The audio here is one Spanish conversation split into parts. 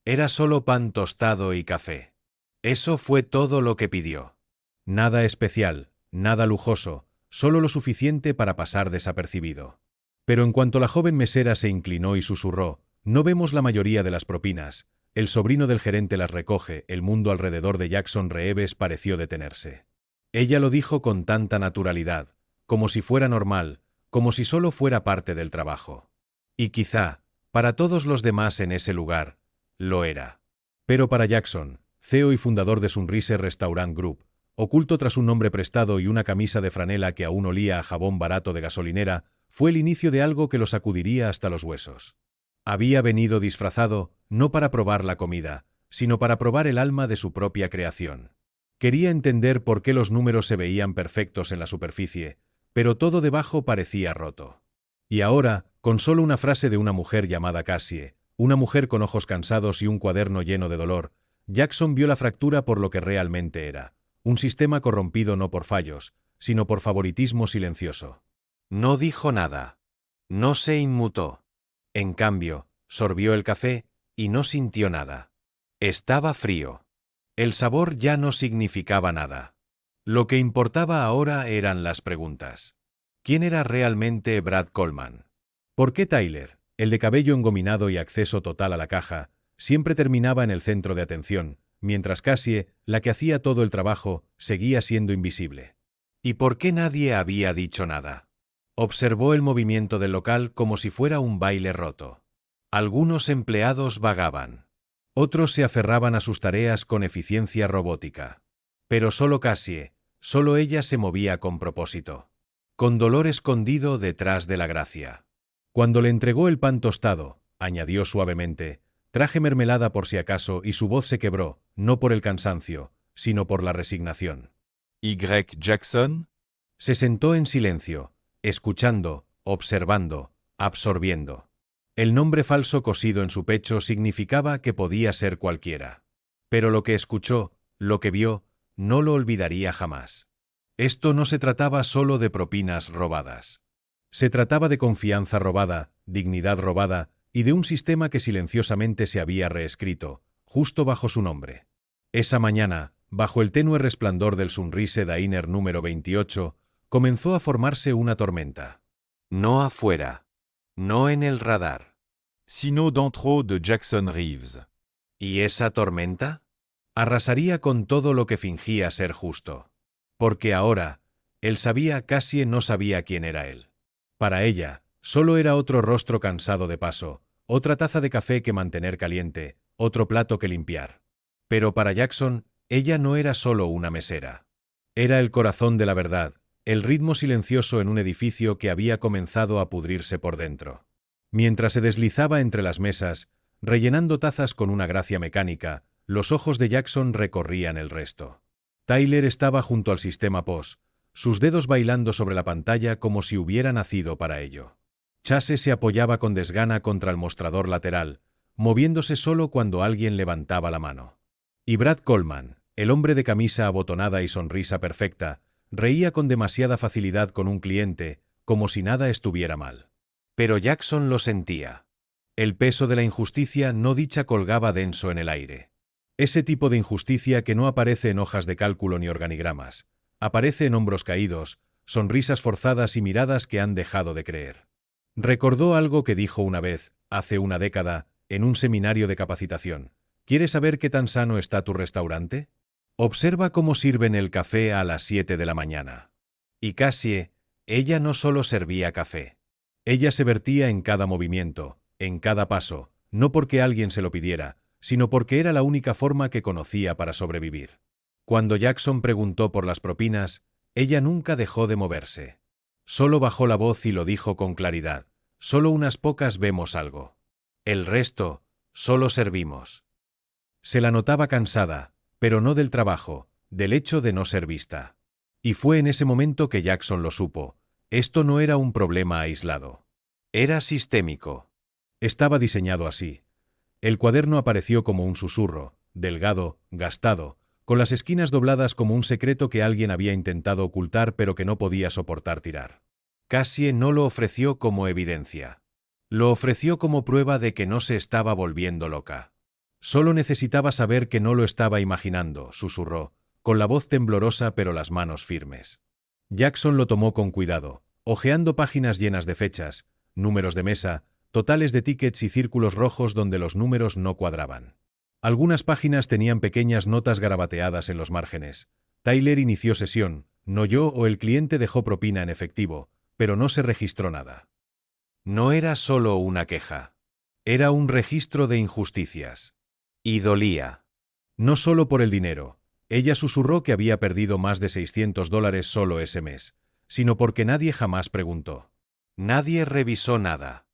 Era solo pan tostado y café. Eso fue todo lo que pidió. Nada especial, nada lujoso, solo lo suficiente para pasar desapercibido. Pero en cuanto la joven mesera se inclinó y susurró, «No vemos la mayoría de las propinas», el sobrino del gerente las recoge, el mundo alrededor de Jackson Reeves pareció detenerse. Ella lo dijo con tanta naturalidad, como si fuera normal, como si solo fuera parte del trabajo. Y quizá, para todos los demás en ese lugar, lo era. Pero para Jackson, CEO y fundador de Sunrise Restaurant Group, oculto tras un nombre prestado y una camisa de franela que aún olía a jabón barato de gasolinera, fue el inicio de algo que lo sacudiría hasta los huesos. Había venido disfrazado, no para probar la comida, sino para probar el alma de su propia creación. Quería entender por qué los números se veían perfectos en la superficie, pero todo debajo parecía roto. Y ahora, con solo una frase de una mujer llamada Cassie, una mujer con ojos cansados y un cuaderno lleno de dolor, Jackson vio la fractura por lo que realmente era, un sistema corrompido no por fallos, sino por favoritismo silencioso. No dijo nada. No se inmutó. En cambio, sorbió el café y no sintió nada. Estaba frío. El sabor ya no significaba nada. Lo que importaba ahora eran las preguntas. ¿Quién era realmente Brad Coleman? ¿Por qué Tyler, el de cabello engominado y acceso total a la caja, siempre terminaba en el centro de atención, mientras Cassie, la que hacía todo el trabajo, seguía siendo invisible? ¿Y por qué nadie había dicho nada? Observó el movimiento del local como si fuera un baile roto. Algunos empleados vagaban. Otros se aferraban a sus tareas con eficiencia robótica. Pero solo Cassie, solo ella se movía con propósito. Con dolor escondido detrás de la gracia. Cuando le entregó el pan tostado, añadió suavemente, «Traje mermelada por si acaso» y su voz se quebró, no por el cansancio, sino por la resignación. Y. Jackson se sentó en silencio, escuchando, observando, absorbiendo. El nombre falso cosido en su pecho significaba que podía ser cualquiera. Pero lo que escuchó, lo que vio, no lo olvidaría jamás. Esto no se trataba solo de propinas robadas. Se trataba de confianza robada, dignidad robada y de un sistema que silenciosamente se había reescrito, justo bajo su nombre. Esa mañana, bajo el tenue resplandor del Sunrise Diner número 28, comenzó a formarse una tormenta. No afuera. No en el radar. Sino dentro de Jackson Reeves. ¿Y esa tormenta? Arrasaría con todo lo que fingía ser justo. Porque ahora, él sabía, Cassie no sabía quién era él. Para ella, solo era otro rostro cansado de paso, otra taza de café que mantener caliente, otro plato que limpiar. Pero para Jackson, ella no era solo una mesera. Era el corazón de la verdad, el ritmo silencioso en un edificio que había comenzado a pudrirse por dentro. Mientras se deslizaba entre las mesas, rellenando tazas con una gracia mecánica, los ojos de Jackson recorrían el resto. Tyler estaba junto al sistema POS, sus dedos bailando sobre la pantalla como si hubiera nacido para ello. Chase se apoyaba con desgana contra el mostrador lateral, moviéndose solo cuando alguien levantaba la mano. Y Brad Coleman, el hombre de camisa abotonada y sonrisa perfecta, reía con demasiada facilidad con un cliente, como si nada estuviera mal. Pero Jackson lo sentía. El peso de la injusticia no dicha colgaba denso en el aire. Ese tipo de injusticia que no aparece en hojas de cálculo ni organigramas. Aparece en hombros caídos, sonrisas forzadas y miradas que han dejado de creer. Recordó algo que dijo una vez, hace una década, en un seminario de capacitación. ¿Quieres saber qué tan sano está tu restaurante? Observa cómo sirven el café a las 7 de la mañana. Y Cassie, ella no solo servía café. Ella se vertía en cada movimiento, en cada paso, no porque alguien se lo pidiera, sino porque era la única forma que conocía para sobrevivir. Cuando Jackson preguntó por las propinas, ella nunca dejó de moverse. Solo bajó la voz y lo dijo con claridad. Solo unas pocas vemos algo. El resto, solo servimos. Se la notaba cansada, pero no del trabajo, del hecho de no ser vista. Y fue en ese momento que Jackson lo supo. Esto no era un problema aislado. Era sistémico. Estaba diseñado así. El cuaderno apareció como un susurro, delgado, gastado, con las esquinas dobladas como un secreto que alguien había intentado ocultar pero que no podía soportar tirar. Cassie no lo ofreció como evidencia. Lo ofreció como prueba de que no se estaba volviendo loca. Solo necesitaba saber que no lo estaba imaginando, susurró, con la voz temblorosa pero las manos firmes. Jackson lo tomó con cuidado, hojeando páginas llenas de fechas, números de mesa, totales de tickets y círculos rojos donde los números no cuadraban. Algunas páginas tenían pequeñas notas garabateadas en los márgenes. Tyler inició sesión, no yo o el cliente dejó propina en efectivo, pero no se registró nada. No era solo una queja. Era un registro de injusticias. Y dolía. No solo por el dinero. Ella susurró que había perdido más de $600 solo ese mes, sino porque nadie jamás preguntó. Nadie revisó nada.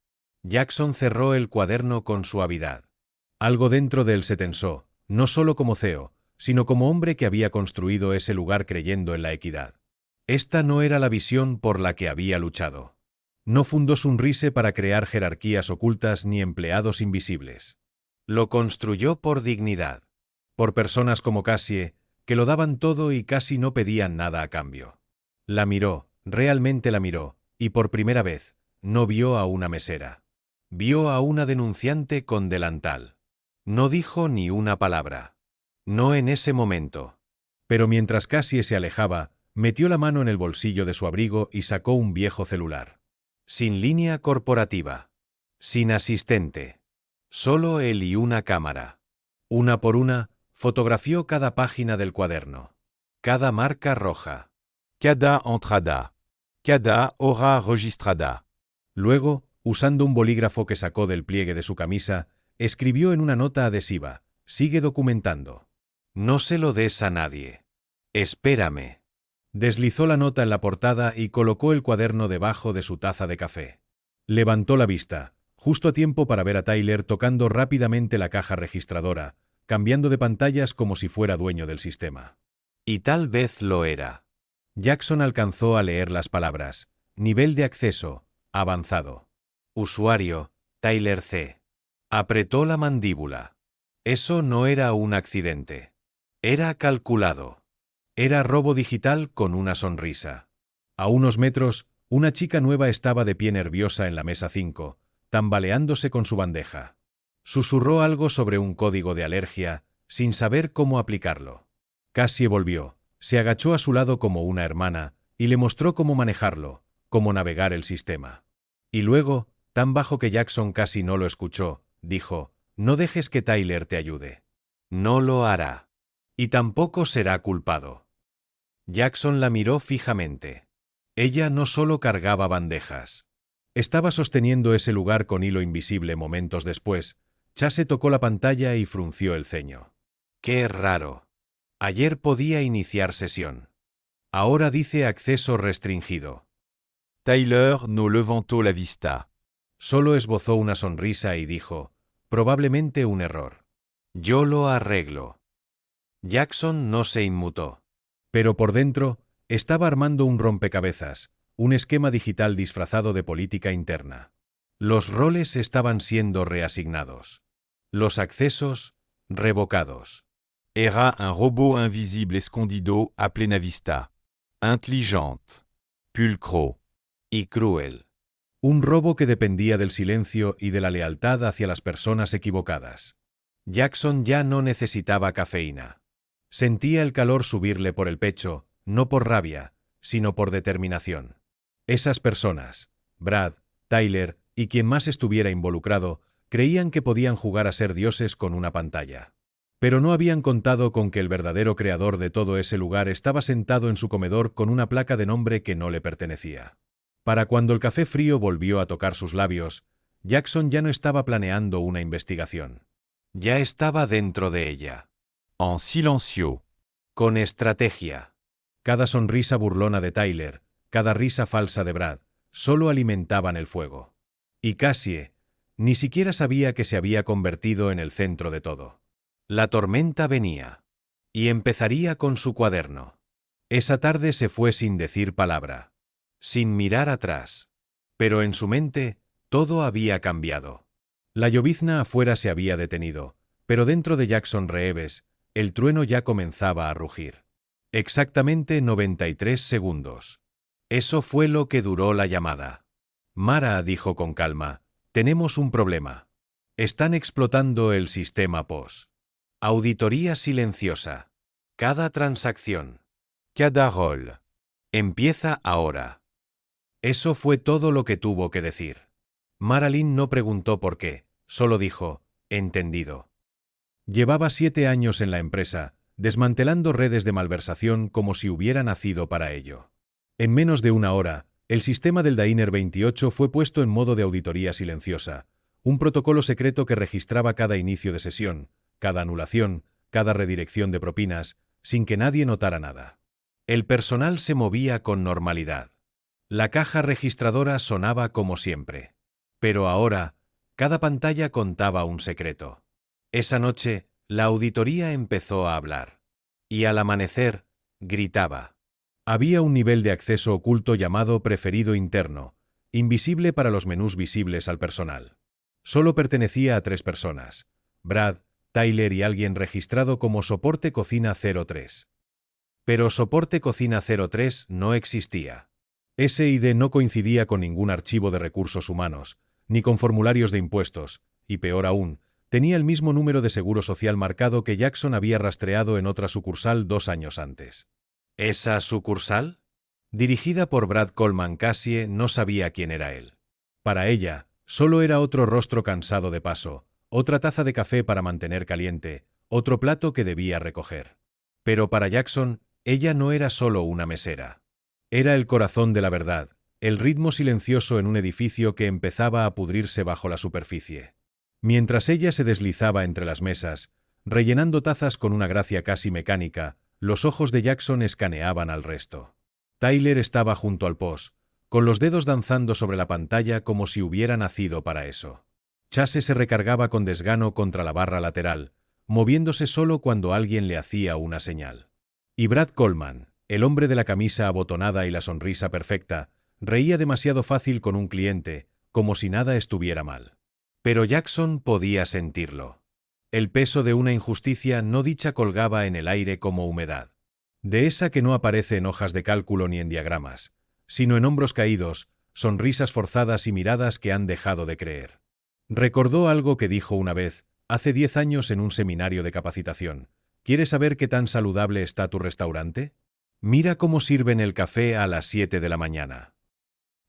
Jackson cerró el cuaderno con suavidad. Algo dentro de él se tensó, no solo como CEO, sino como hombre que había construido ese lugar creyendo en la equidad. Esta no era la visión por la que había luchado. No fundó Sunrise para crear jerarquías ocultas ni empleados invisibles. Lo construyó por dignidad. Por personas como Cassie, que lo daban todo y casi no pedían nada a cambio. La miró, realmente la miró, y por primera vez, no vio a una mesera. Vio a una denunciante con delantal. No dijo ni una palabra. No en ese momento. Pero mientras Cassie se alejaba, metió la mano en el bolsillo de su abrigo y sacó un viejo celular. Sin línea corporativa. Sin asistente. Solo él y una cámara. Una por una, fotografió cada página del cuaderno. Cada marca roja. Cada entrada. Cada hora registrada. Luego, usando un bolígrafo que sacó del pliegue de su camisa, escribió en una nota adhesiva: «Sigue documentando. No se lo des a nadie. Espérame». Deslizó la nota en la portada y colocó el cuaderno debajo de su taza de café. Levantó la vista, justo a tiempo para ver a Tyler tocando rápidamente la caja registradora, cambiando de pantallas como si fuera dueño del sistema. Y tal vez lo era. Jackson alcanzó a leer las palabras: nivel de acceso, avanzado. Usuario, Tyler C. Apretó la mandíbula. Eso no era un accidente. Era calculado. Era robo digital con una sonrisa. A unos metros, una chica nueva estaba de pie nerviosa en la mesa 5, tambaleándose con su bandeja. Susurró algo sobre un código de alergia, sin saber cómo aplicarlo. Cassie volvió, se agachó a su lado como una hermana, y le mostró cómo manejarlo, cómo navegar el sistema. Y luego, tan bajo que Jackson casi no lo escuchó, dijo: «No dejes que Tyler te ayude. No lo hará. Y tampoco será culpado». Jackson la miró fijamente. Ella no solo cargaba bandejas. Estaba sosteniendo ese lugar con hilo invisible momentos después. Chase tocó la pantalla y frunció el ceño. «Qué raro. Ayer podía iniciar sesión. Ahora dice acceso restringido». Tyler no levantó la vista. Solo esbozó una sonrisa y dijo: «Probablemente un error. Yo lo arreglo». Jackson no se inmutó. Pero por dentro, estaba armando un rompecabezas, un esquema digital disfrazado de política interna. Los roles estaban siendo reasignados. Los accesos, revocados. Era un robot invisible escondido a plena vista. Intelligente. Pulcro. Y cruel. Un robo que dependía del silencio y de la lealtad hacia las personas equivocadas. Jackson ya no necesitaba cafeína. Sentía el calor subirle por el pecho, no por rabia, sino por determinación. Esas personas, Brad, Tyler y quien más estuviera involucrado, creían que podían jugar a ser dioses con una pantalla. Pero no habían contado con que el verdadero creador de todo ese lugar estaba sentado en su comedor con una placa de nombre que no le pertenecía. Para cuando el café frío volvió a tocar sus labios, Jackson ya no estaba planeando una investigación. Ya estaba dentro de ella. En silencio. Con estrategia. Cada sonrisa burlona de Tyler, cada risa falsa de Brad, solo alimentaban el fuego. Y Cassie ni siquiera sabía que se había convertido en el centro de todo. La tormenta venía. Y empezaría con su cuaderno. Esa tarde se fue sin decir palabra. Sin mirar atrás. Pero en su mente, todo había cambiado. La llovizna afuera se había detenido, pero dentro de Jackson Reeves, el trueno ya comenzaba a rugir. Exactamente 93 segundos. Eso fue lo que duró la llamada. «Mara», dijo con calma, «tenemos un problema». Están explotando el sistema POS. Auditoría silenciosa. Cada transacción. Cada rôle. Empieza ahora. Eso fue todo lo que tuvo que decir. Marilyn no preguntó por qué, solo dijo, entendido. Llevaba 7 años en la empresa, desmantelando redes de malversación como si hubiera nacido para ello. En menos de una hora, el sistema del Diner 28 fue puesto en modo de auditoría silenciosa, un protocolo secreto que registraba cada inicio de sesión, cada anulación, cada redirección de propinas, sin que nadie notara nada. El personal se movía con normalidad. La caja registradora sonaba como siempre. Pero ahora, cada pantalla contaba un secreto. Esa noche, la auditoría empezó a hablar. Y al amanecer, gritaba. Había un nivel de acceso oculto llamado preferido interno, invisible para los menús visibles al personal. Solo pertenecía a 3 personas: Brad, Tyler y alguien registrado como Soporte Cocina 03. Pero Soporte Cocina 03 no existía. Ese ID no coincidía con ningún archivo de recursos humanos, ni con formularios de impuestos, y peor aún, tenía el mismo número de seguro social marcado que Jackson había rastreado en otra sucursal 2 años antes. ¿Esa sucursal? Dirigida por Brad Coleman, Cassie no sabía quién era él. Para ella, solo era otro rostro cansado de paso, otra taza de café para mantener caliente, otro plato que debía recoger. Pero para Jackson, ella no era solo una mesera. Era el corazón de la verdad, el ritmo silencioso en un edificio que empezaba a pudrirse bajo la superficie. Mientras ella se deslizaba entre las mesas, rellenando tazas con una gracia casi mecánica, los ojos de Jackson escaneaban al resto. Tyler estaba junto al POS, con los dedos danzando sobre la pantalla como si hubiera nacido para eso. Chase se recargaba con desgano contra la barra lateral, moviéndose solo cuando alguien le hacía una señal. Y Brad Coleman, el hombre de la camisa abotonada y la sonrisa perfecta, reía demasiado fácil con un cliente, como si nada estuviera mal. Pero Jackson podía sentirlo. El peso de una injusticia no dicha colgaba en el aire como humedad. De esa que no aparece en hojas de cálculo ni en diagramas, sino en hombros caídos, sonrisas forzadas y miradas que han dejado de creer. Recordó algo que dijo una vez, hace 10 años en un seminario de capacitación. ¿Quieres saber qué tan saludable está tu restaurante? Mira cómo sirven el café a las 7 de la mañana.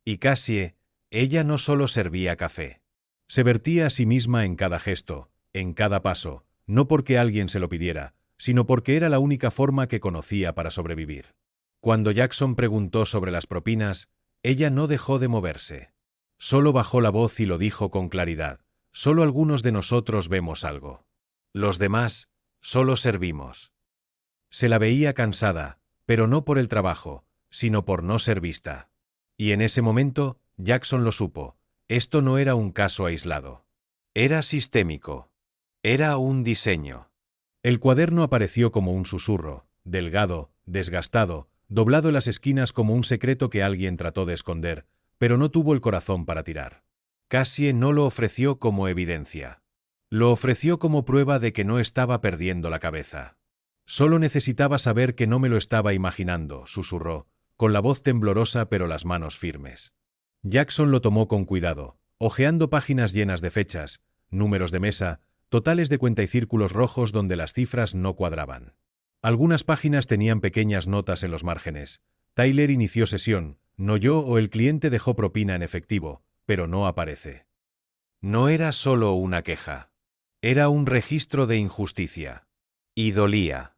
Y Cassie, ella no solo servía café. Se vertía a sí misma en cada gesto, en cada paso, no porque alguien se lo pidiera, sino porque era la única forma que conocía para sobrevivir. Cuando Jackson preguntó sobre las propinas, ella no dejó de moverse. Solo bajó la voz y lo dijo con claridad. Solo algunos de nosotros vemos algo. Los demás, solo servimos. Se la veía cansada, pero no por el trabajo, sino por no ser vista. Y en ese momento, Jackson lo supo. Esto no era un caso aislado. Era sistémico. Era un diseño. El cuaderno apareció como un susurro, delgado, desgastado, doblado en las esquinas como un secreto que alguien trató de esconder, pero no tuvo el corazón para tirar. Cassie no lo ofreció como evidencia. Lo ofreció como prueba de que no estaba perdiendo la cabeza. Solo necesitaba saber que no me lo estaba imaginando, susurró, con la voz temblorosa pero las manos firmes. Jackson lo tomó con cuidado, hojeando páginas llenas de fechas, números de mesa, totales de cuenta y círculos rojos donde las cifras no cuadraban. Algunas páginas tenían pequeñas notas en los márgenes. Tyler inició sesión, no yo o el cliente dejó propina en efectivo, pero no aparece. No era solo una queja. Era un registro de injusticia. Y dolía.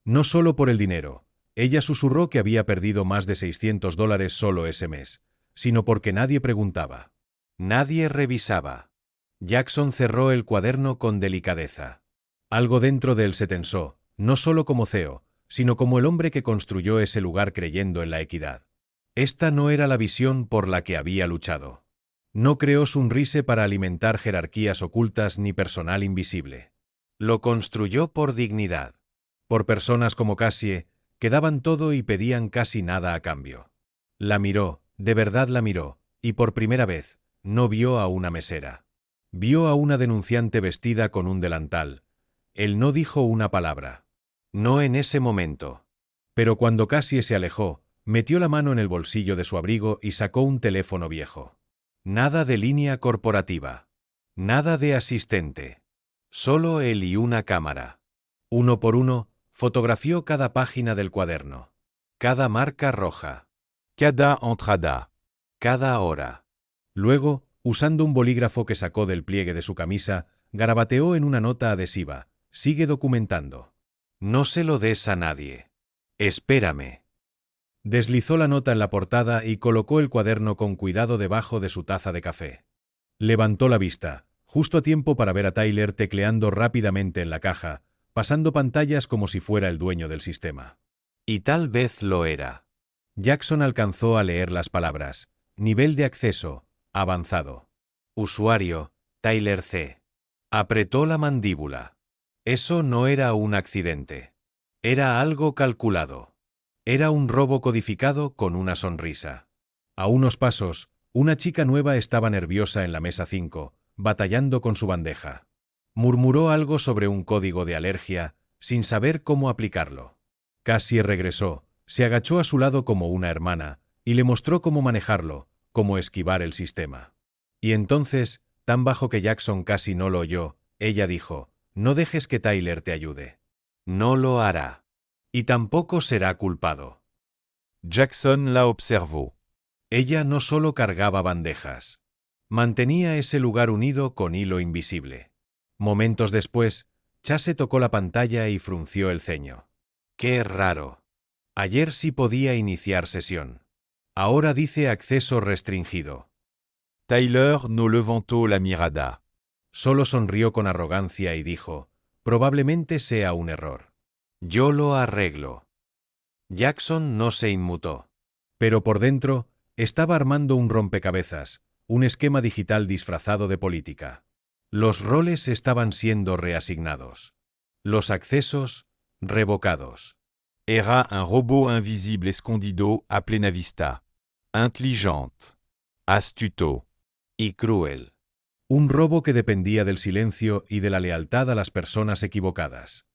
No solo por el dinero. Ella susurró que había perdido más de $600 solo ese mes, sino porque nadie preguntaba. Nadie revisaba. Jackson cerró el cuaderno con delicadeza. Algo dentro de él se tensó, no solo como CEO, sino como el hombre que construyó ese lugar creyendo en la equidad. Esta no era la visión por la que había luchado. No creó Sunrise para alimentar jerarquías ocultas ni personal invisible. Lo construyó por dignidad. Por personas como Cassie, que daban todo y pedían casi nada a cambio. La miró, de verdad la miró, y por primera vez, no vio a una mesera. Vio a una denunciante vestida con un delantal. Él no dijo una palabra. No en ese momento. Pero cuando Cassie se alejó, metió la mano en el bolsillo de su abrigo y sacó un teléfono viejo. Nada de línea corporativa. Nada de asistente. Solo él y una cámara. Uno por uno, fotografió cada página del cuaderno. Cada marca roja. Cada entrada. Cada hora. Luego, usando un bolígrafo que sacó del pliegue de su camisa, garabateó en una nota adhesiva. Sigue documentando. No se lo des a nadie. Espérame. Deslizó la nota en la portada y colocó el cuaderno con cuidado debajo de su taza de café. Levantó la vista, justo a tiempo para ver a Tyler tecleando rápidamente en la caja, pasando pantallas como si fuera el dueño del sistema. Y tal vez lo era. Jackson alcanzó a leer las palabras. Nivel de acceso, avanzado. Usuario, Tyler C. Apretó la mandíbula. Eso no era un accidente. Era algo calculado. Era un robo codificado con una sonrisa. A unos pasos, una chica nueva estaba nerviosa en la mesa 5, batallando con su bandeja. Murmuró algo sobre un código de alergia, sin saber cómo aplicarlo. Cassie regresó, se agachó a su lado como una hermana, y le mostró cómo manejarlo, cómo esquivar el sistema. Y entonces, tan bajo que Jackson casi no lo oyó, ella dijo, «No dejes que Tyler te ayude. No lo hará. Y tampoco será culpado». Jackson la observó. Ella no solo cargaba bandejas. Mantenía ese lugar unido con hilo invisible. Momentos después, Chase tocó la pantalla y frunció el ceño. ¡Qué raro! Ayer sí podía iniciar sesión. Ahora dice acceso restringido. Tyler no levantó la mirada. Solo sonrió con arrogancia y dijo, probablemente sea un error. Yo lo arreglo. Jackson no se inmutó. Pero por dentro, estaba armando un rompecabezas, un esquema digital disfrazado de política. Los roles estaban siendo reasignados. Los accesos, revocados. Era un robot invisible escondido a plena vista. Intelligente. Astuto. Y cruel. Un robo que dependía del silencio y de la lealtad a las personas equivocadas.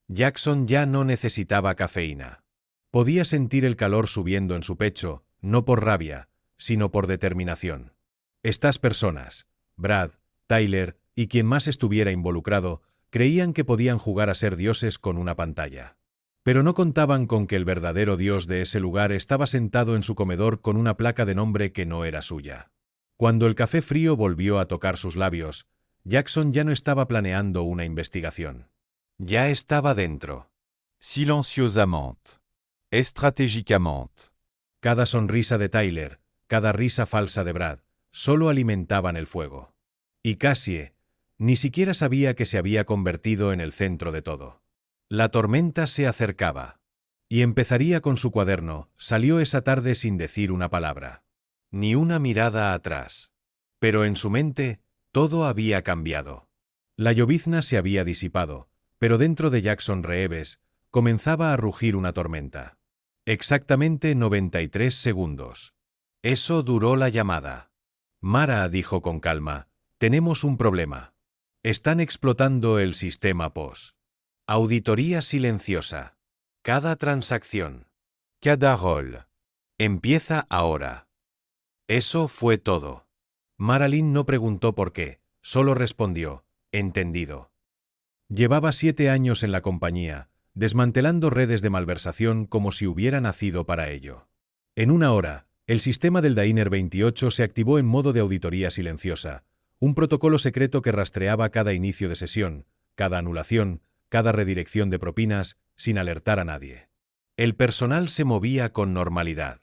Jackson ya no necesitaba cafeína. Podía sentir el calor subiendo en su pecho, no por rabia, sino por determinación. Estas personas, Brad, Tyler y quien más estuviera involucrado, creían que podían jugar a ser dioses con una pantalla. Pero no contaban con que el verdadero dios de ese lugar estaba sentado en su comedor con una placa de nombre que no era suya. Cuando el café frío volvió a tocar sus labios, Jackson ya no estaba planeando una investigación. Ya estaba dentro. Silenciosamente. Estratégicamente. Cada sonrisa de Tyler, cada risa falsa de Brad, solo alimentaban el fuego. Y Cassie ni siquiera sabía que se había convertido en el centro de todo. La tormenta se acercaba. Y empezaría con su cuaderno. Salió esa tarde sin decir una palabra. Ni una mirada atrás. Pero en su mente, todo había cambiado. La llovizna se había disipado, pero dentro de Jackson Reeves comenzaba a rugir una tormenta. Exactamente 93 segundos. Eso duró la llamada. Mara dijo con calma, tenemos un problema. Están explotando el sistema POS. Auditoría silenciosa. Cada transacción. Cada rol. Empieza ahora. Eso fue todo. Marilyn no preguntó por qué, solo respondió, entendido. Llevaba 7 años en la compañía, desmantelando redes de malversación como si hubiera nacido para ello. En una hora, el sistema del Diner 28 se activó en modo de auditoría silenciosa, un protocolo secreto que rastreaba cada inicio de sesión, cada anulación, cada redirección de propinas, sin alertar a nadie. El personal se movía con normalidad.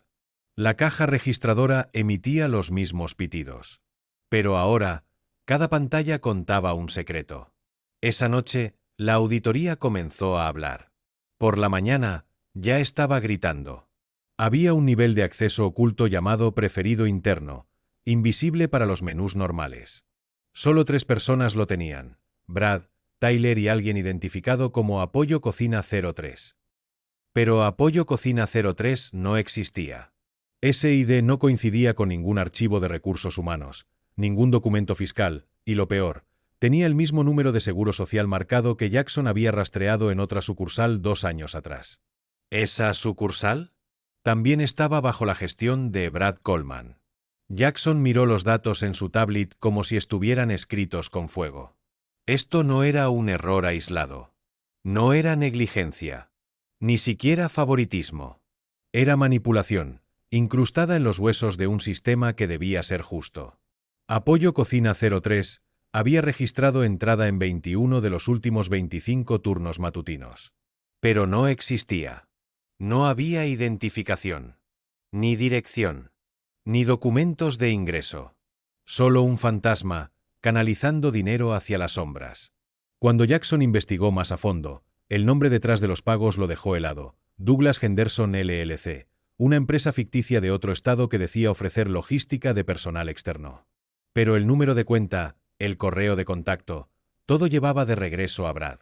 La caja registradora emitía los mismos pitidos. Pero ahora, cada pantalla contaba un secreto. Esa noche, la auditoría comenzó a hablar. Por la mañana, ya estaba gritando. Había un nivel de acceso oculto llamado preferido interno, invisible para los menús normales. Solo 3 personas lo tenían: Brad, Tyler y alguien identificado como Apoyo Cocina 03. Pero Apoyo Cocina 03 no existía. Ese ID no coincidía con ningún archivo de recursos humanos, ningún documento fiscal, y lo peor, tenía el mismo número de seguro social marcado que Jackson había rastreado en otra sucursal 2 años atrás. ¿Esa sucursal? También estaba bajo la gestión de Brad Coleman. Jackson miró los datos en su tablet como si estuvieran escritos con fuego. Esto no era un error aislado. No era negligencia. Ni siquiera favoritismo. Era manipulación, incrustada en los huesos de un sistema que debía ser justo. Apoyo Cocina 03 había registrado entrada en 21 de los últimos 25 turnos matutinos. Pero no existía. No había identificación. Ni dirección. Ni documentos de ingreso. Solo un fantasma, canalizando dinero hacia las sombras. Cuando Jackson investigó más a fondo, el nombre detrás de los pagos lo dejó helado: Douglas Henderson LLC, una empresa ficticia de otro estado que decía ofrecer logística de personal externo. Pero el número de cuenta, el correo de contacto, todo llevaba de regreso a Brad.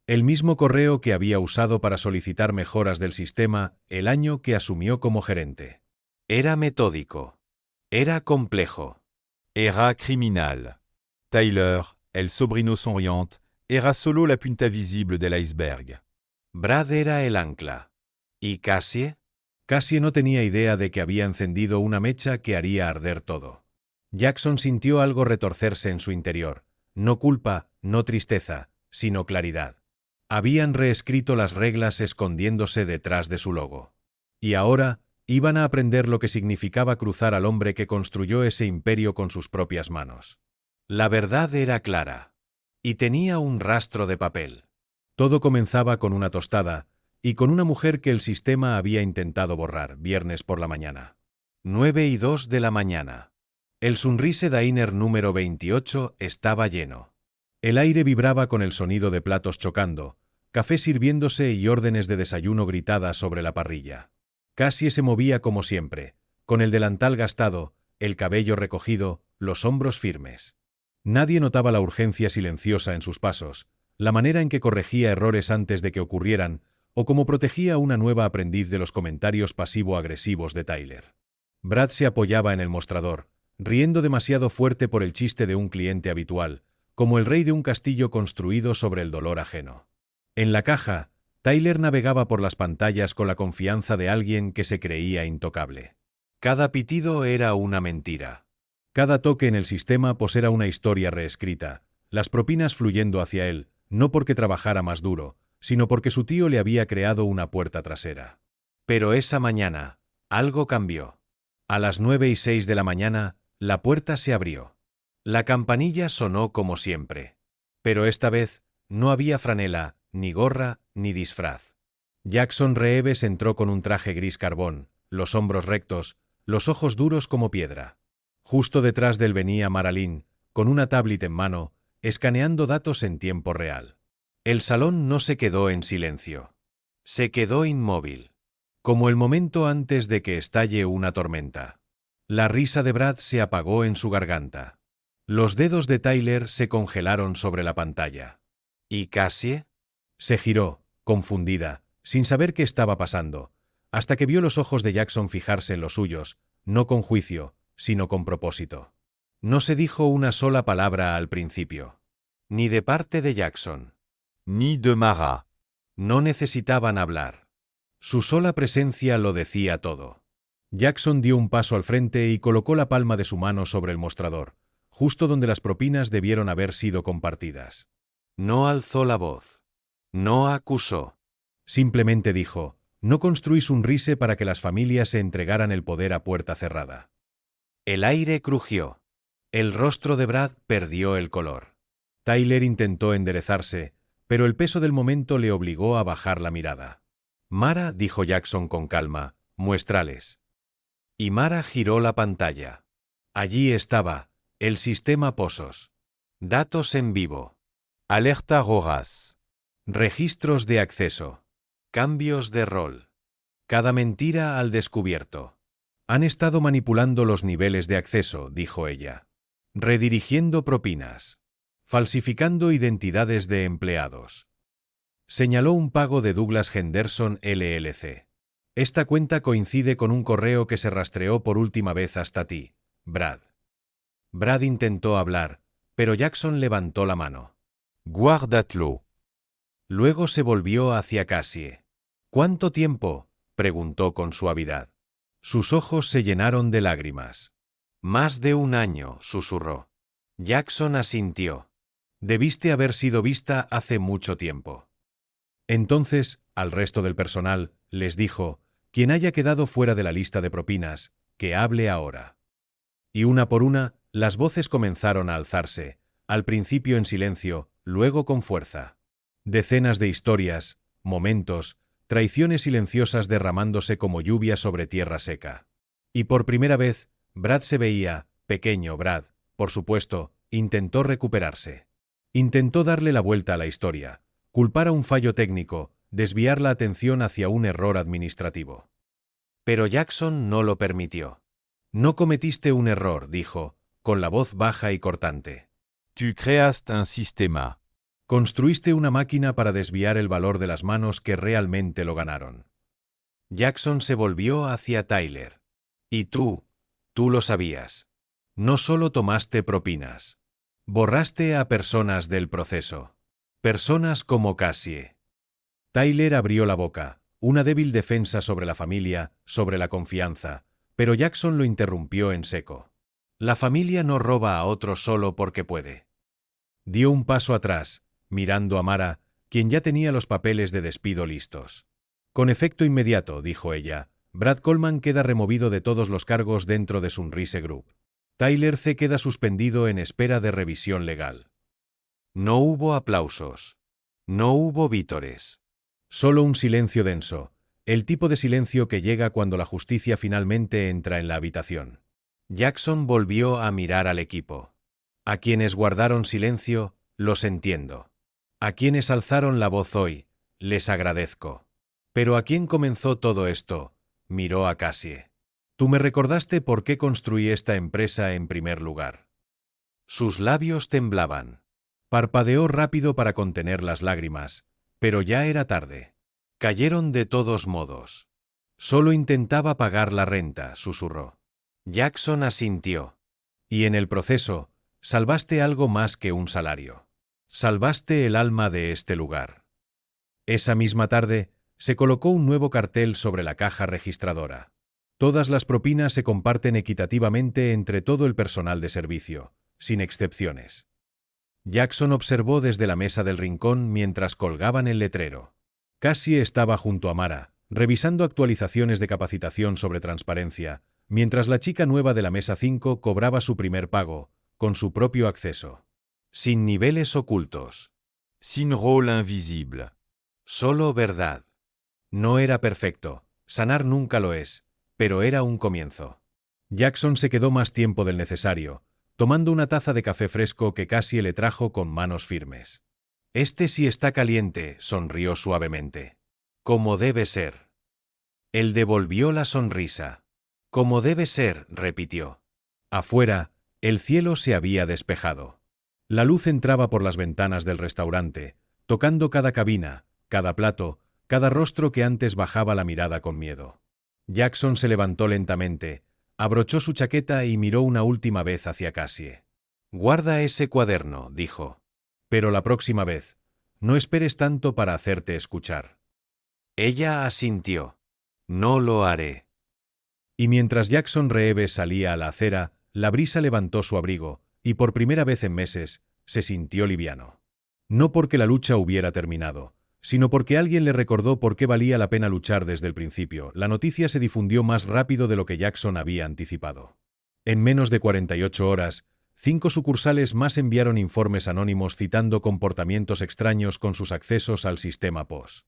El mismo correo que había usado para solicitar mejoras del sistema el año que asumió como gerente. Era metódico. Era complejo. Era criminal. Tyler, el sobrino sonriente, era solo la punta visible del iceberg. Brad era el ancla. ¿Y Cassie? Cassie no tenía idea de que había encendido una mecha que haría arder todo. Jackson sintió algo retorcerse en su interior. No culpa, no tristeza, sino claridad. Habían reescrito las reglas escondiéndose detrás de su logo. Y ahora iban a aprender lo que significaba cruzar al hombre que construyó ese imperio con sus propias manos. La verdad era clara. Y tenía un rastro de papel. Todo comenzaba con una tostada, y con una mujer que el sistema había intentado borrar, viernes por la mañana. 9:02 de la mañana. El Sunrise Diner número 28 estaba lleno. El aire vibraba con el sonido de platos chocando, café sirviéndose y órdenes de desayuno gritadas sobre la parrilla. Cassie se movía como siempre, con el delantal gastado, el cabello recogido, los hombros firmes. Nadie notaba la urgencia silenciosa en sus pasos, la manera en que corregía errores antes de que ocurrieran, o cómo protegía a una nueva aprendiz de los comentarios pasivo-agresivos de Tyler. Brad se apoyaba en el mostrador, riendo demasiado fuerte por el chiste de un cliente habitual, como el rey de un castillo construido sobre el dolor ajeno. En la caja, Tyler navegaba por las pantallas con la confianza de alguien que se creía intocable. Cada pitido era una mentira. Cada toque en el sistema era una historia reescrita, las propinas fluyendo hacia él, no porque trabajara más duro, sino porque su tío le había creado una puerta trasera. Pero esa mañana, algo cambió. A las 9:06 de la mañana, la puerta se abrió. La campanilla sonó como siempre. Pero esta vez, no había franela, ni gorra, ni disfraz. Jackson Reeves entró con un traje gris carbón, los hombros rectos, los ojos duros como piedra. Justo detrás de él venía Maralyn, con una tablet en mano, escaneando datos en tiempo real. El salón no se quedó en silencio. Se quedó inmóvil. Como el momento antes de que estalle una tormenta. La risa de Brad se apagó en su garganta. Los dedos de Tyler se congelaron sobre la pantalla. ¿Y Cassie? Se giró, confundida, sin saber qué estaba pasando, hasta que vio los ojos de Jackson fijarse en los suyos, no con juicio, sino con propósito. No se dijo una sola palabra al principio. Ni de parte de Jackson. Ni de Mara. No necesitaban hablar. Su sola presencia lo decía todo. Jackson dio un paso al frente y colocó la palma de su mano sobre el mostrador, justo donde las propinas debieron haber sido compartidas. No alzó la voz. No acusó. Simplemente dijo: no construí Sunrise para que las familias se entregaran el poder a puerta cerrada. El aire crujió. El rostro de Brad perdió el color. Tyler intentó enderezarse, pero el peso del momento le obligó a bajar la mirada. Mara, dijo Jackson con calma, muéstrales. Y Mara giró la pantalla. Allí estaba, el sistema Pozos. Datos en vivo. Alerta RORAS. Registros de acceso. Cambios de rol. Cada mentira al descubierto. Han estado manipulando los niveles de acceso, dijo ella. Redirigiendo propinas. Falsificando identidades de empleados. Señaló un pago de Douglas Henderson LLC. Esta cuenta coincide con un correo que se rastreó por última vez hasta ti, Brad. Brad intentó hablar, pero Jackson levantó la mano. Guárdatelo. Luego se volvió hacia Cassie. ¿Cuánto tiempo?, preguntó con suavidad. Sus ojos se llenaron de lágrimas. Más de un año, susurró. Jackson asintió. Debiste haber sido vista hace mucho tiempo. Entonces, al resto del personal, les dijo, quien haya quedado fuera de la lista de propinas, que hable ahora. Y una por una, las voces comenzaron a alzarse, al principio en silencio, luego con fuerza. Decenas de historias, momentos, traiciones silenciosas derramándose como lluvia sobre tierra seca. Y por primera vez, Brad se veía, pequeño Brad, por supuesto, intentó recuperarse. Intentó darle la vuelta a la historia, culpar a un fallo técnico, desviar la atención hacia un error administrativo. Pero Jackson no lo permitió. No cometiste un error, dijo, con la voz baja y cortante. Tu créaste un sistema. Construiste una máquina para desviar el valor de las manos que realmente lo ganaron. Jackson se volvió hacia Tyler. Y tú lo sabías. No solo tomaste propinas. Borraste a personas del proceso. Personas como Cassie. Tyler abrió la boca, una débil defensa sobre la familia, sobre la confianza, pero Jackson lo interrumpió en seco. La familia no roba a otro solo porque puede. Dio un paso atrás, mirando a Mara, quien ya tenía los papeles de despido listos. Con efecto inmediato, dijo ella, Brad Coleman queda removido de todos los cargos dentro de Sunrise Group. Tyler C. queda suspendido en espera de revisión legal. No hubo aplausos. No hubo vítores. Solo un silencio denso, el tipo de silencio que llega cuando la justicia finalmente entra en la habitación. Jackson volvió a mirar al equipo. A quienes guardaron silencio, los entiendo. A quienes alzaron la voz hoy, les agradezco. Pero ¿a quién comenzó todo esto? Miró a Cassie. Tú me recordaste por qué construí esta empresa en primer lugar. Sus labios temblaban. Parpadeó rápido para contener las lágrimas, pero ya era tarde. Cayeron de todos modos. Solo intentaba pagar la renta, susurró. Jackson asintió. Y en el proceso, salvaste algo más que un salario. Salvaste el alma de este lugar. Esa misma tarde, se colocó un nuevo cartel sobre la caja registradora. Todas las propinas se comparten equitativamente entre todo el personal de servicio, sin excepciones. Jackson observó desde la mesa del rincón mientras colgaban el letrero. Cassie estaba junto a Mara, revisando actualizaciones de capacitación sobre transparencia, mientras la chica nueva de la mesa 5 cobraba su primer pago, con su propio acceso. Sin niveles ocultos. Sin rôle invisible. Solo verdad. No era perfecto, sanar nunca lo es, pero era un comienzo. Jackson se quedó más tiempo del necesario, tomando una taza de café fresco que Cassie le trajo con manos firmes. Este sí está caliente, sonrió suavemente. Como debe ser. Él devolvió la sonrisa. Como debe ser, repitió. Afuera, el cielo se había despejado. La luz entraba por las ventanas del restaurante, tocando cada cabina, cada plato, cada rostro que antes bajaba la mirada con miedo. Jackson se levantó lentamente, abrochó su chaqueta y miró una última vez hacia Cassie. Guarda ese cuaderno, dijo. Pero la próxima vez, no esperes tanto para hacerte escuchar. Ella asintió. No lo haré. Y mientras Jackson Reeves salía a la acera, la brisa levantó su abrigo, y por primera vez en meses, se sintió liviano. No porque la lucha hubiera terminado, sino porque alguien le recordó por qué valía la pena luchar desde el principio. La noticia se difundió más rápido de lo que Jackson había anticipado. En menos de 48 horas, 5 sucursales más enviaron informes anónimos citando comportamientos extraños con sus accesos al sistema POS.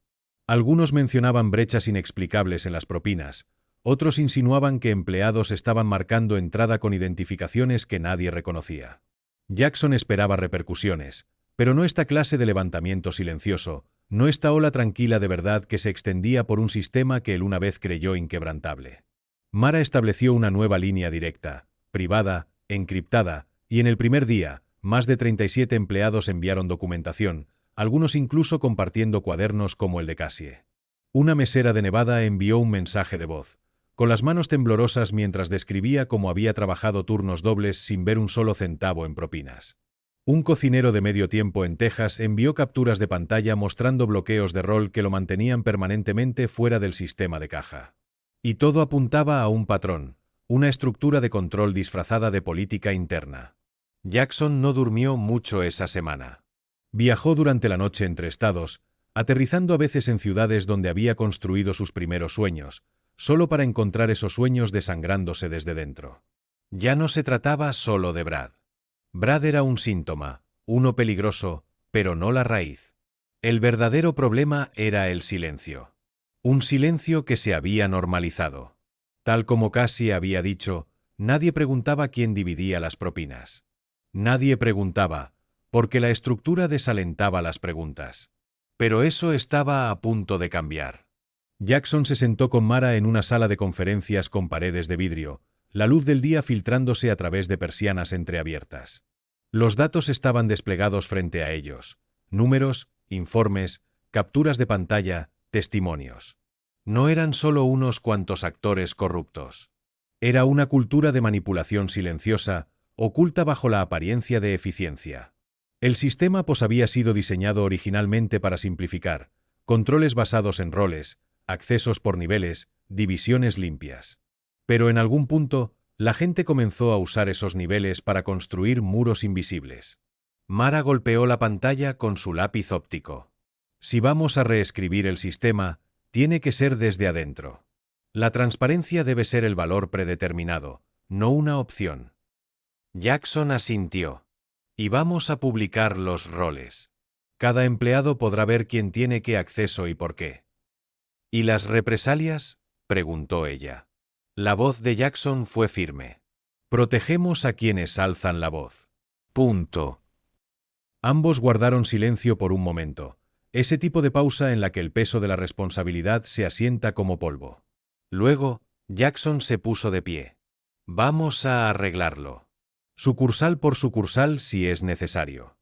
Algunos mencionaban brechas inexplicables en las propinas, otros insinuaban que empleados estaban marcando entrada con identificaciones que nadie reconocía. Jackson esperaba repercusiones, pero no esta clase de levantamiento silencioso, no esta ola tranquila de verdad que se extendía por un sistema que él una vez creyó inquebrantable. Mara estableció una nueva línea directa, privada, encriptada, y en el primer día, más de 37 empleados enviaron documentación, algunos incluso compartiendo cuadernos como el de Cassie. Una mesera de Nevada envió un mensaje de voz, con las manos temblorosas mientras describía cómo había trabajado turnos dobles sin ver un solo centavo en propinas. Un cocinero de medio tiempo en Texas envió capturas de pantalla mostrando bloqueos de rol que lo mantenían permanentemente fuera del sistema de caja. Y todo apuntaba a un patrón, una estructura de control disfrazada de política interna. Jackson no durmió mucho esa semana. Viajó durante la noche entre estados, aterrizando a veces en ciudades donde había construido sus primeros sueños, solo para encontrar esos sueños desangrándose desde dentro. Ya no se trataba solo de Brad. Brad era un síntoma, uno peligroso, pero no la raíz. El verdadero problema era el silencio. Un silencio que se había normalizado. Tal como Cassie había dicho, nadie preguntaba quién dividía las propinas. Nadie preguntaba, porque la estructura desalentaba las preguntas. Pero eso estaba a punto de cambiar. Jackson se sentó con Mara en una sala de conferencias con paredes de vidrio, la luz del día filtrándose a través de persianas entreabiertas. Los datos estaban desplegados frente a ellos. Números, informes, capturas de pantalla, testimonios. No eran solo unos cuantos actores corruptos. Era una cultura de manipulación silenciosa, oculta bajo la apariencia de eficiencia. El sistema POS había sido diseñado originalmente para simplificar, controles basados en roles, accesos por niveles, divisiones limpias. Pero en algún punto, la gente comenzó a usar esos niveles para construir muros invisibles. Mara golpeó la pantalla con su lápiz óptico. Si vamos a reescribir el sistema, tiene que ser desde adentro. La transparencia debe ser el valor predeterminado, no una opción. Jackson asintió. Y vamos a publicar los roles. Cada empleado podrá ver quién tiene qué acceso y por qué. ¿Y las represalias?, preguntó ella. La voz de Jackson fue firme. Protegemos a quienes alzan la voz. Punto. Ambos guardaron silencio por un momento, ese tipo de pausa en la que el peso de la responsabilidad se asienta como polvo. Luego, Jackson se puso de pie. Vamos a arreglarlo. Sucursal por sucursal si es necesario.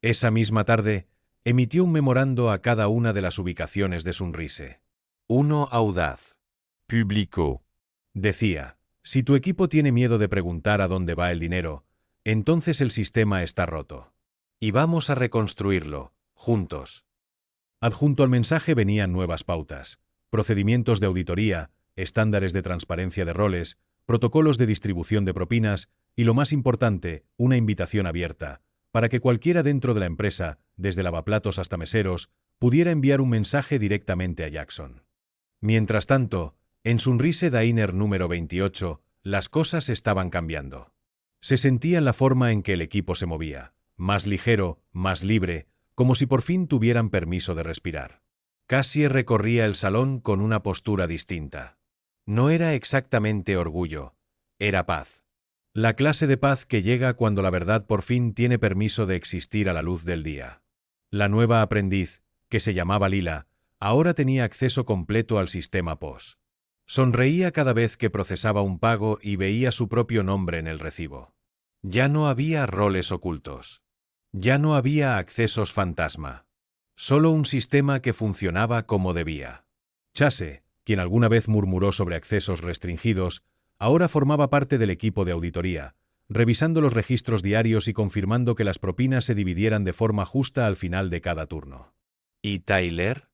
Esa misma tarde, emitió un memorando a cada una de las ubicaciones de Sunrise. Uno audaz. Publicó. Decía, si tu equipo tiene miedo de preguntar a dónde va el dinero, entonces el sistema está roto. Y vamos a reconstruirlo, juntos. Adjunto al mensaje venían nuevas pautas, procedimientos de auditoría, estándares de transparencia de roles, protocolos de distribución de propinas y, lo más importante, una invitación abierta, para que cualquiera dentro de la empresa, desde lavaplatos hasta meseros, pudiera enviar un mensaje directamente a Jackson. Mientras tanto, en Sunrise Diner número 28, las cosas estaban cambiando. Se sentía en la forma en que el equipo se movía, más ligero, más libre, como si por fin tuvieran permiso de respirar. Cassie recorría el salón con una postura distinta. No era exactamente orgullo, era paz. La clase de paz que llega cuando la verdad por fin tiene permiso de existir a la luz del día. La nueva aprendiz, que se llamaba Lila, ahora tenía acceso completo al sistema POS. Sonreía cada vez que procesaba un pago y veía su propio nombre en el recibo. Ya no había roles ocultos. Ya no había accesos fantasma. Solo un sistema que funcionaba como debía. Chase, quien alguna vez murmuró sobre accesos restringidos, ahora formaba parte del equipo de auditoría, revisando los registros diarios y confirmando que las propinas se dividieran de forma justa al final de cada turno. ¿Y Tyler?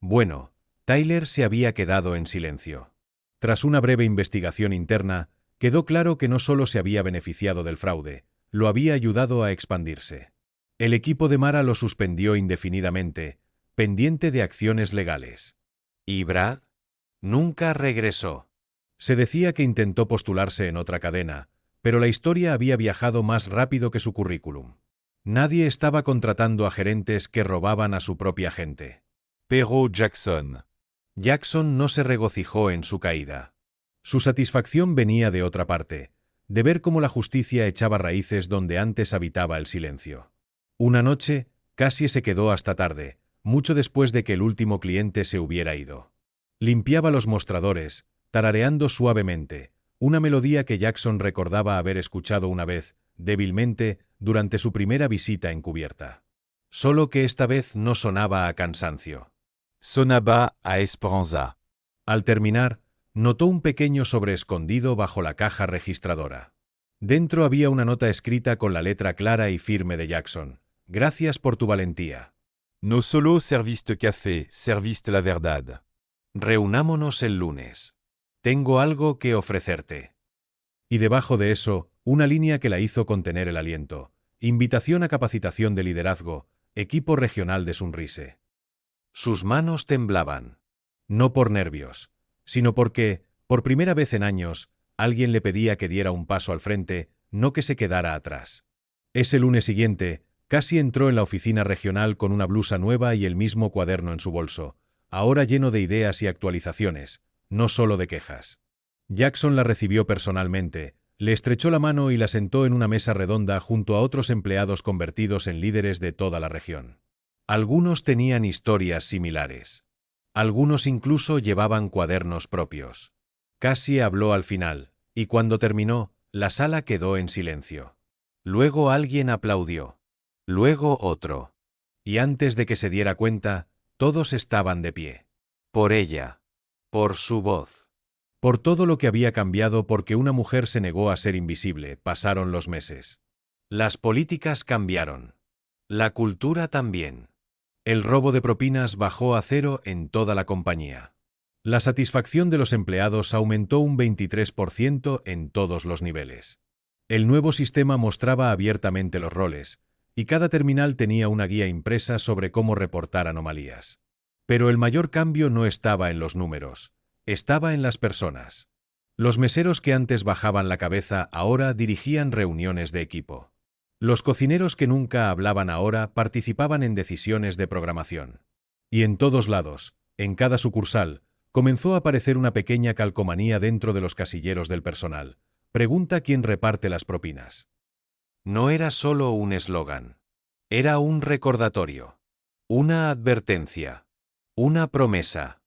Bueno, Tyler se había quedado en silencio. Tras una breve investigación interna, quedó claro que no solo se había beneficiado del fraude, lo había ayudado a expandirse. El equipo de Mara lo suspendió indefinidamente, pendiente de acciones legales. ¿Y Brad? Nunca regresó. Se decía que intentó postularse en otra cadena, pero la historia había viajado más rápido que su currículum. Nadie estaba contratando a gerentes que robaban a su propia gente. Pero Jackson. Jackson no se regocijó en su caída. Su satisfacción venía de otra parte, de ver cómo la justicia echaba raíces donde antes habitaba el silencio. Una noche, Cassie se quedó hasta tarde, mucho después de que el último cliente se hubiera ido. Limpiaba los mostradores, tarareando suavemente, una melodía que Jackson recordaba haber escuchado una vez, débilmente, durante su primera visita encubierta. Solo que esta vez no sonaba a cansancio. Sonaba a esperanza. Al terminar, notó un pequeño sobreescondido bajo la caja registradora. Dentro había una nota escrita con la letra clara y firme de Jackson. Gracias por tu valentía. No solo serviste café, serviste la verdad. Reunámonos el lunes. Tengo algo que ofrecerte. Y debajo de eso, una línea que la hizo contener el aliento. Invitación a capacitación de liderazgo, equipo regional de Sunrise. Sus manos temblaban. No por nervios, sino porque, por primera vez en años, alguien le pedía que diera un paso al frente, no que se quedara atrás. Ese lunes siguiente, Cassie entró en la oficina regional con una blusa nueva y el mismo cuaderno en su bolso, ahora lleno de ideas y actualizaciones, no solo de quejas. Jackson la recibió personalmente, le estrechó la mano y la sentó en una mesa redonda junto a otros empleados convertidos en líderes de toda la región. Algunos tenían historias similares. Algunos incluso llevaban cuadernos propios. Cassie habló al final, y cuando terminó, la sala quedó en silencio. Luego alguien aplaudió. Luego otro. Y antes de que se diera cuenta, todos estaban de pie. Por ella. Por su voz. Por todo lo que había cambiado porque una mujer se negó a ser invisible, pasaron los meses. Las políticas cambiaron. La cultura también. El robo de propinas bajó a cero en toda la compañía. La satisfacción de los empleados aumentó un 23% en todos los niveles. El nuevo sistema mostraba abiertamente los roles, y cada terminal tenía una guía impresa sobre cómo reportar anomalías. Pero el mayor cambio no estaba en los números, estaba en las personas. Los meseros que antes bajaban la cabeza ahora dirigían reuniones de equipo. Los cocineros que nunca hablaban ahora participaban en decisiones de programación. Y en todos lados, en cada sucursal, comenzó a aparecer una pequeña calcomanía dentro de los casilleros del personal. Pregunta quién reparte las propinas. No era solo un eslogan. Era un recordatorio. Una advertencia. Una promesa.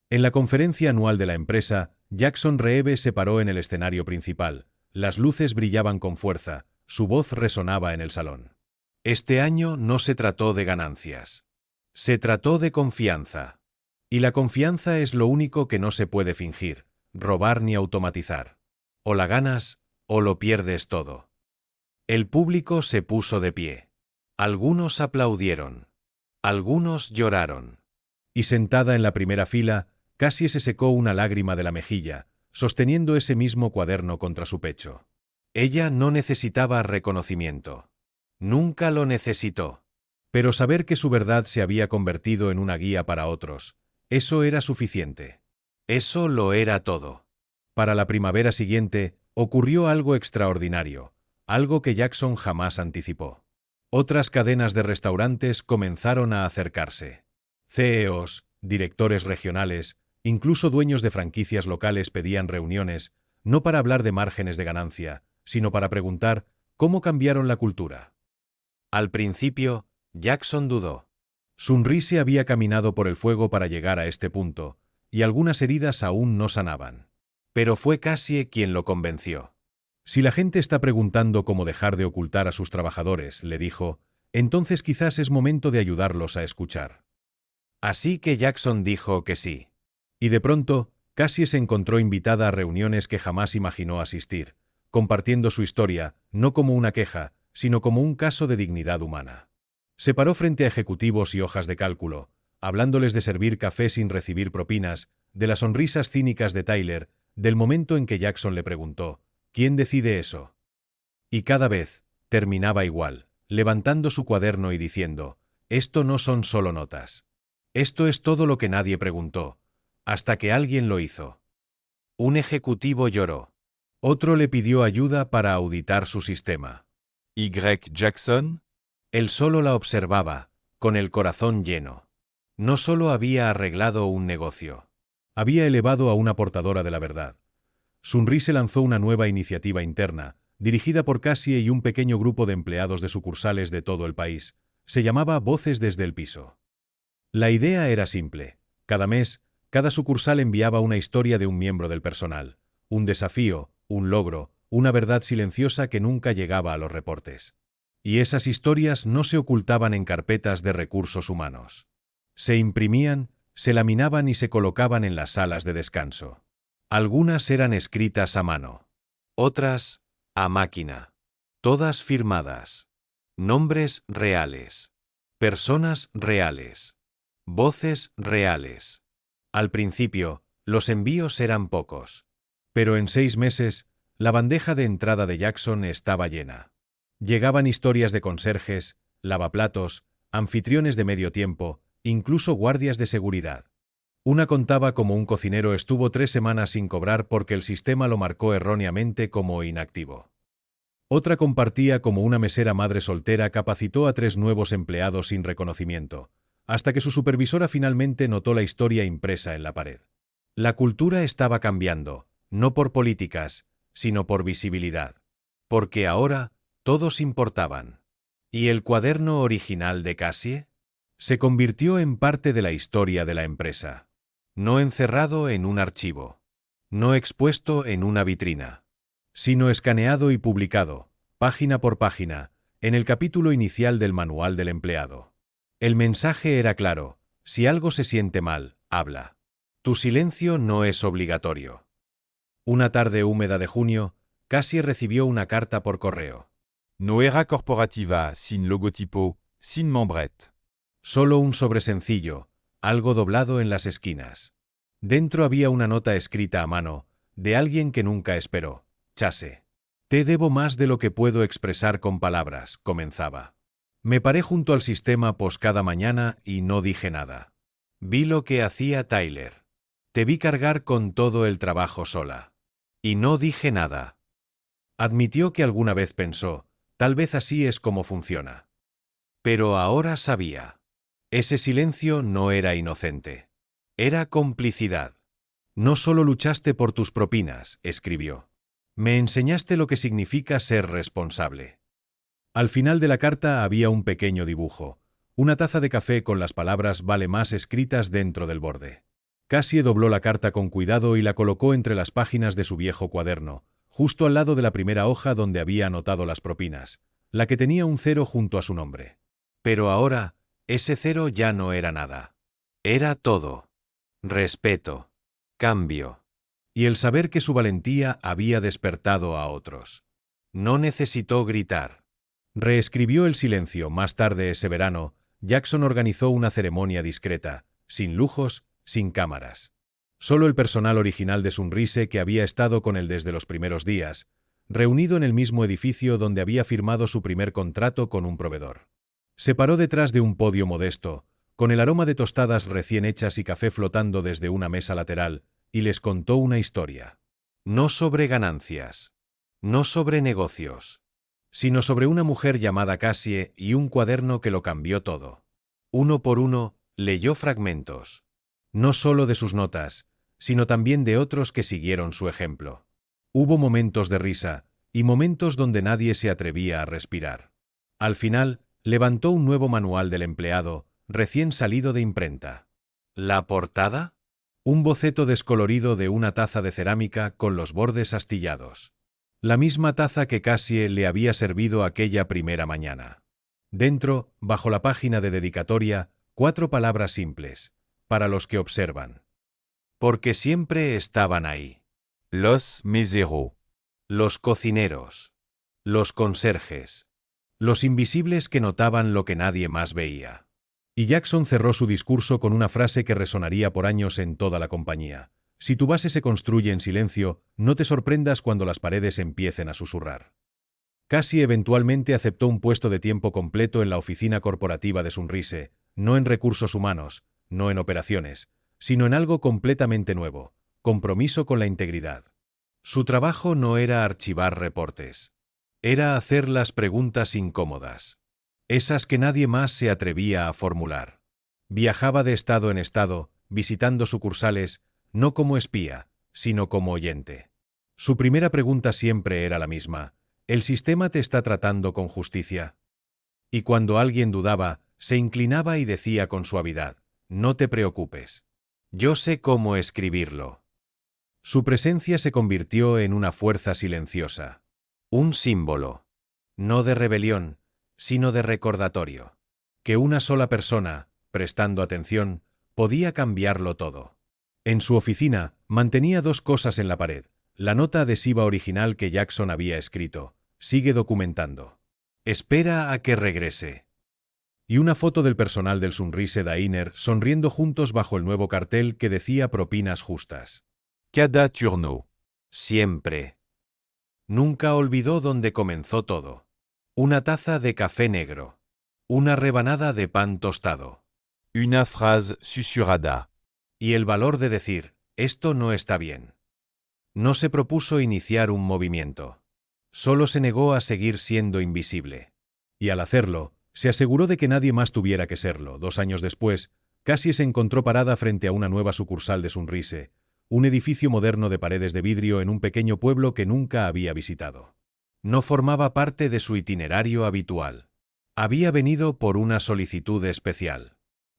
En la conferencia anual de la empresa, Jackson Reeve se paró en el escenario principal. Las luces brillaban con fuerza. Su voz resonaba en el salón. Este año no se trató de ganancias. Se trató de confianza. Y la confianza es lo único que no se puede fingir, robar ni automatizar. O la ganas, o lo pierdes todo. El público se puso de pie. Algunos aplaudieron. Algunos lloraron. Y sentada en la primera fila, Cassie se secó una lágrima de la mejilla, sosteniendo ese mismo cuaderno contra su pecho. Ella no necesitaba reconocimiento. Nunca lo necesitó. Pero saber que su verdad se había convertido en una guía para otros, eso era suficiente. Eso lo era todo. Para la primavera siguiente, ocurrió algo extraordinario, algo que Jackson jamás anticipó. Otras cadenas de restaurantes comenzaron a acercarse. CEOs, directores regionales, incluso dueños de franquicias locales pedían reuniones, no para hablar de márgenes de ganancia, sino para preguntar cómo cambiaron la cultura. Al principio, Jackson dudó. Sunrise había caminado por el fuego para llegar a este punto, y algunas heridas aún no sanaban. Pero fue Cassie quien lo convenció. Si la gente está preguntando cómo dejar de ocultar a sus trabajadores, le dijo, entonces quizás es momento de ayudarlos a escuchar. Así que Jackson dijo que sí. Y de pronto, Cassie se encontró invitada a reuniones que jamás imaginó asistir, compartiendo su historia, no como una queja, sino como un caso de dignidad humana. Se paró frente a ejecutivos y hojas de cálculo, hablándoles de servir café sin recibir propinas, de las sonrisas cínicas de Tyler, del momento en que Jackson le preguntó, ¿quién decide eso? Y cada vez, terminaba igual, levantando su cuaderno y diciendo, esto no son solo notas. Esto es todo lo que nadie preguntó, hasta que alguien lo hizo. Un ejecutivo lloró. Otro le pidió ayuda para auditar su sistema. Y. Jackson? Él solo la observaba, con el corazón lleno. No solo había arreglado un negocio. Había elevado a una portadora de la verdad. Sunrise lanzó una nueva iniciativa interna, dirigida por Cassie y un pequeño grupo de empleados de sucursales de todo el país. Se llamaba Voces desde el piso. La idea era simple. Cada mes, cada sucursal enviaba una historia de un miembro del personal. Un desafío, un logro, una verdad silenciosa que nunca llegaba a los reportes. Y esas historias no se ocultaban en carpetas de recursos humanos. Se imprimían, se laminaban y se colocaban en las salas de descanso. Algunas eran escritas a mano. Otras, a máquina. Todas firmadas. Nombres reales. Personas reales. Voces reales. Al principio, los envíos eran pocos. Pero en 6 meses, La bandeja de entrada de Jackson estaba llena. Llegaban historias de conserjes, lavaplatos, anfitriones de medio tiempo, incluso guardias de seguridad. Una contaba cómo un cocinero estuvo 3 semanas sin cobrar porque el sistema lo marcó erróneamente como inactivo. Otra compartía cómo una mesera madre soltera capacitó a 3 nuevos empleados sin reconocimiento, hasta que su supervisora finalmente notó la historia impresa en la pared. La cultura estaba cambiando, no por políticas, sino por visibilidad. Porque ahora todos importaban. ¿Y el cuaderno original de Cassie? Se convirtió en parte de la historia de la empresa. No encerrado en un archivo. No expuesto en una vitrina. Sino escaneado y publicado, página por página, en el capítulo inicial del manual del empleado. El mensaje era claro: si algo se siente mal, habla. Tu silencio no es obligatorio. Una tarde húmeda de junio, Cassie recibió una carta por correo. No era corporativa, sin logotipo, sin membrete. Solo un sobresencillo, algo doblado en las esquinas. Dentro había una nota escrita a mano, de alguien que nunca esperó. Chase. Te debo más de lo que puedo expresar con palabras, comenzaba. Me paré junto al sistema POS cada mañana y no dije nada. Vi lo que hacía Tyler. Te vi cargar con todo el trabajo sola. Y no dije nada. Admitió que alguna vez pensó, tal vez así es como funciona. Pero ahora sabía. Ese silencio no era inocente. Era complicidad. No solo luchaste por tus propinas, escribió. Me enseñaste lo que significa ser responsable. Al final de la carta había un pequeño dibujo, una taza de café con las palabras vale más escritas dentro del borde. Cassie dobló la carta con cuidado y la colocó entre las páginas de su viejo cuaderno, justo al lado de la primera hoja donde había anotado las propinas, la que tenía un 0 junto a su nombre. Pero ahora, ese 0 ya no era nada. Era todo. Respeto. Cambio. Y el saber que su valentía había despertado a otros. No necesitó gritar. Reescribió el silencio. Más tarde ese verano, Jackson organizó una ceremonia discreta, sin lujos, sin cámaras. Solo el personal original de Sunrise, que había estado con él desde los primeros días, reunido en el mismo edificio donde había firmado su primer contrato con un proveedor. Se paró detrás de un podio modesto, con el aroma de tostadas recién hechas y café flotando desde una mesa lateral, y les contó una historia. No sobre ganancias. No sobre negocios. Sino sobre una mujer llamada Cassie y un cuaderno que lo cambió todo. Uno por uno, leyó fragmentos. No solo de sus notas, sino también de otros que siguieron su ejemplo. Hubo momentos de risa, y momentos donde nadie se atrevía a respirar. Al final, levantó un nuevo manual del empleado, recién salido de imprenta. ¿La portada? Un boceto descolorido de una taza de cerámica con los bordes astillados. La misma taza que Cassie le había servido aquella primera mañana. Dentro, bajo la página de dedicatoria, 4 palabras simples, para los que observan. Porque siempre estaban ahí. Los meseros. Los cocineros. Los conserjes. Los invisibles que notaban lo que nadie más veía. Y Jackson cerró su discurso con una frase que resonaría por años en toda la compañía. Si tu base se construye en silencio, no te sorprendas cuando las paredes empiecen a susurrar. Cassie eventualmente aceptó un puesto de tiempo completo en la oficina corporativa de Sunrise, no en recursos humanos, no en operaciones, sino en algo completamente nuevo: compromiso con la integridad. Su trabajo no era archivar reportes. Era hacer las preguntas incómodas. Esas que nadie más se atrevía a formular. Viajaba de estado en estado, visitando sucursales, no como espía, sino como oyente. Su primera pregunta siempre era la misma: ¿el sistema te está tratando con justicia? Y cuando alguien dudaba, se inclinaba y decía con suavidad: no te preocupes. Yo sé cómo escribirlo. Su presencia se convirtió en una fuerza silenciosa. Un símbolo. No de rebelión, sino de recordatorio. Que una sola persona, prestando atención, podía cambiarlo todo. En su oficina, mantenía 2 cosas en la pared: la nota adhesiva original que Jackson había escrito: sigue documentando. Espera a que regrese. Y una foto del personal del Sunrise Diner sonriendo juntos bajo el nuevo cartel que decía propinas justas. Cada turno. Siempre. Nunca olvidó dónde comenzó todo. Una taza de café negro. Una rebanada de pan tostado. Una phrase susurrada. Y el valor de decir, esto no está bien. No se propuso iniciar un movimiento. Solo se negó a seguir siendo invisible. Y al hacerlo, se aseguró de que nadie más tuviera que serlo. 2 años después, Cassie se encontró parada frente a una nueva sucursal de Sunrise, un edificio moderno de paredes de vidrio en un pequeño pueblo que nunca había visitado. No formaba parte de su itinerario habitual. Había venido por una solicitud especial.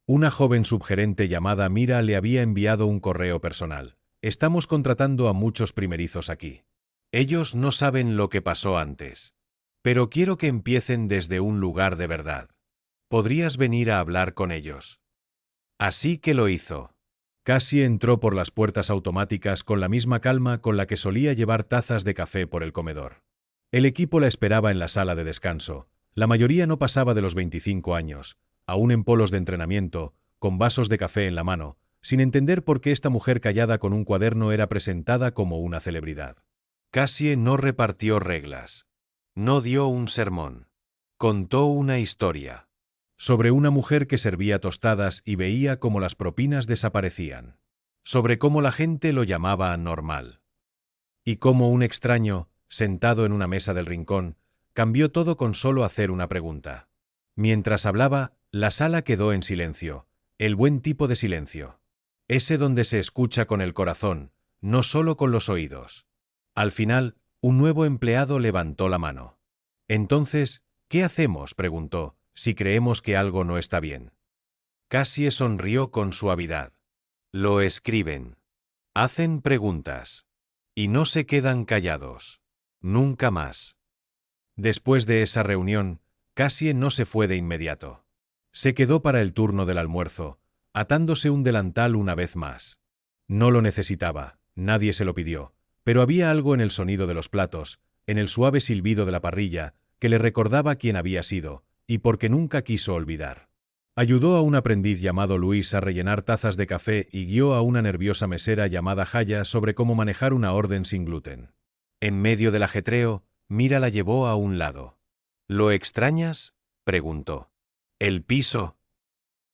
Una joven subgerente llamada Mira le había enviado un correo personal. Estamos contratando a muchos primerizos aquí. Ellos no saben lo que pasó antes. Pero quiero que empiecen desde un lugar de verdad. ¿Podrías venir a hablar con ellos? Así que lo hizo. Cassie entró por las puertas automáticas con la misma calma con la que solía llevar tazas de café por el comedor. El equipo la esperaba en la sala de descanso. La mayoría no pasaba de los 25 años, aún en polos de entrenamiento, con vasos de café en la mano, sin entender por qué esta mujer callada con un cuaderno era presentada como una celebridad. Cassie no repartió reglas. No dio un sermón. Contó una historia. Sobre una mujer que servía tostadas y veía cómo las propinas desaparecían. Sobre cómo la gente lo llamaba normal. Y cómo un extraño, sentado en una mesa del rincón, cambió todo con solo hacer una pregunta. Mientras hablaba, la sala quedó en silencio, el buen tipo de silencio. Ese donde se escucha con el corazón, no solo con los oídos. Al final, un nuevo empleado levantó la mano. Entonces, ¿qué hacemos?, preguntó, si creemos que algo no está bien. Cassie sonrió con suavidad. Lo escriben. Hacen preguntas. Y no se quedan callados. Nunca más. Después de esa reunión, Cassie no se fue de inmediato. Se quedó para el turno del almuerzo, atándose un delantal una vez más. No lo necesitaba, nadie se lo pidió, pero había algo en el sonido de los platos, en el suave silbido de la parrilla, que le recordaba quién había sido, y porque nunca quiso olvidar. Ayudó a un aprendiz llamado Luis a rellenar tazas de café y guió a una nerviosa mesera llamada Jaya sobre cómo manejar una orden sin gluten. En medio del ajetreo, Mira la llevó a un lado. ¿Lo extrañas?, preguntó. ¿El piso?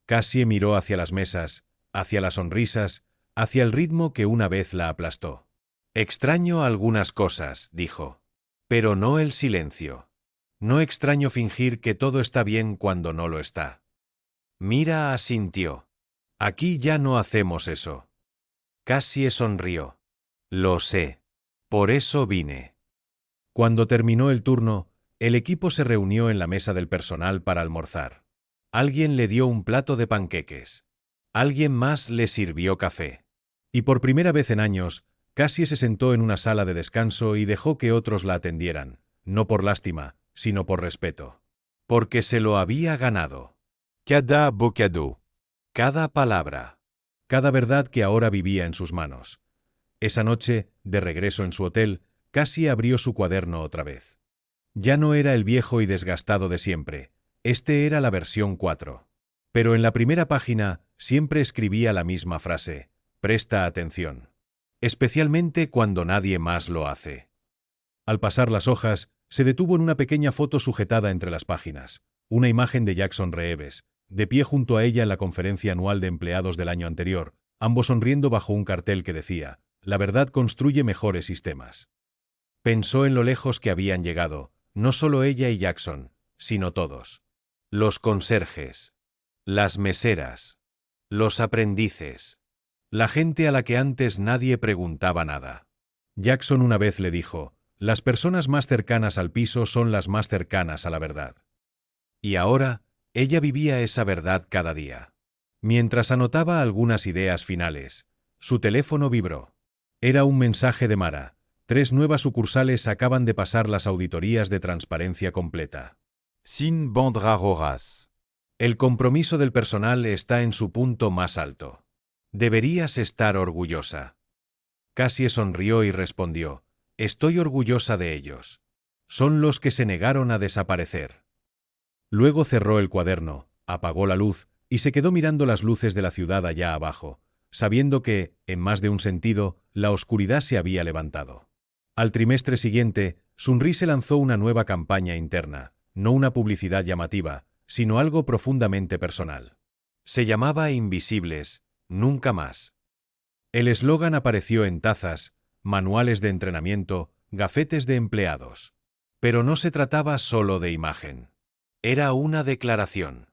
Cassie miró hacia las mesas, hacia las sonrisas, hacia el ritmo que una vez la aplastó. Extraño algunas cosas, dijo. Pero no el silencio. No extraño fingir que todo está bien cuando no lo está. Mira asintió. Aquí ya no hacemos eso. Cassie sonrió. Lo sé. Por eso vine. Cuando terminó el turno, el equipo se reunió en la mesa del personal para almorzar. Alguien le dio un plato de panqueques. Alguien más le sirvió café. Y por primera vez en años, Cassie se sentó en una sala de descanso y dejó que otros la atendieran, no por lástima, sino por respeto. Porque se lo había ganado. Cada bocado. Cada palabra. Cada verdad que ahora vivía en sus manos. Esa noche, de regreso en su hotel, Cassie abrió su cuaderno otra vez. Ya no era el viejo y desgastado de siempre. Este era la versión 4. Pero en la primera página siempre escribía la misma frase: presta atención. Especialmente cuando nadie más lo hace. Al pasar las hojas, se detuvo en una pequeña foto sujetada entre las páginas. Una imagen de Jackson Reeves, de pie junto a ella en la conferencia anual de empleados del año anterior, ambos sonriendo bajo un cartel que decía: la verdad construye mejores sistemas. Pensó en lo lejos que habían llegado, no solo ella y Jackson, sino todos. Los conserjes. Las meseras. Los aprendices. La gente a la que antes nadie preguntaba nada. Jackson una vez le dijo: las personas más cercanas al piso son las más cercanas a la verdad. Y ahora, ella vivía esa verdad cada día. Mientras anotaba algunas ideas finales, su teléfono vibró. Era un mensaje de Mara. 3 nuevas sucursales acaban de pasar las auditorías de transparencia completa. Sin bandraroras. El compromiso del personal está en su punto más alto. Deberías estar orgullosa. Cassie sonrió y respondió: estoy orgullosa de ellos. Son los que se negaron a desaparecer. Luego cerró el cuaderno, apagó la luz y se quedó mirando las luces de la ciudad allá abajo, sabiendo que, en más de un sentido, la oscuridad se había levantado. Al trimestre siguiente, Sunrise lanzó una nueva campaña interna, no una publicidad llamativa, sino algo profundamente personal. Se llamaba Invisibles, nunca más. El eslogan apareció en tazas, manuales de entrenamiento, gafetes de empleados. Pero no se trataba solo de imagen. Era una declaración.